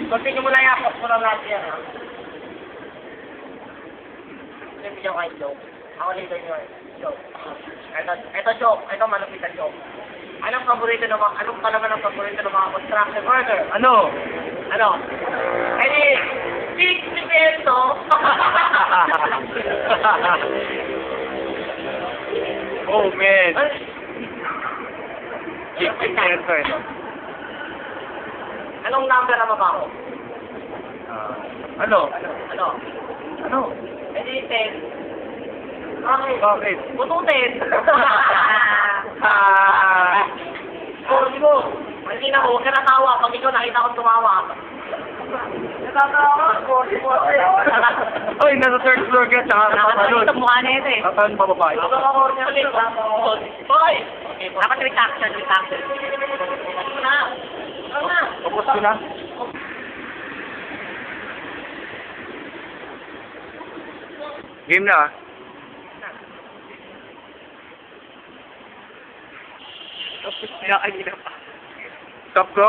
Continue mo lang yakap mo lang lahat yan, ha? Hindi yung kahit joke. Ako later yun. Joke. Ito joke. Ito malapit na joke. Anong kalaman ng paborito ng mga construction worker? Ano? Ano? Eh, 60 peso. Oh, man. Ay, 60 peso eh. anong number ang mabaho? Ano? Ano? Ano? Eh, di 10. Okay. Bakit? Bututin. Oh, mo. Hindi na ko, huwag ka natawa pag ikaw nakita ko tumawa. Natatawa ko. Oy, nasa third floor ka, tsaka Nakakita mukha na ito eh. Saan pa babae? Hoy! Dapat retraction. Na! Ano na? Tapos ko na. Game na ah. Tapos na, ay, Stop ko.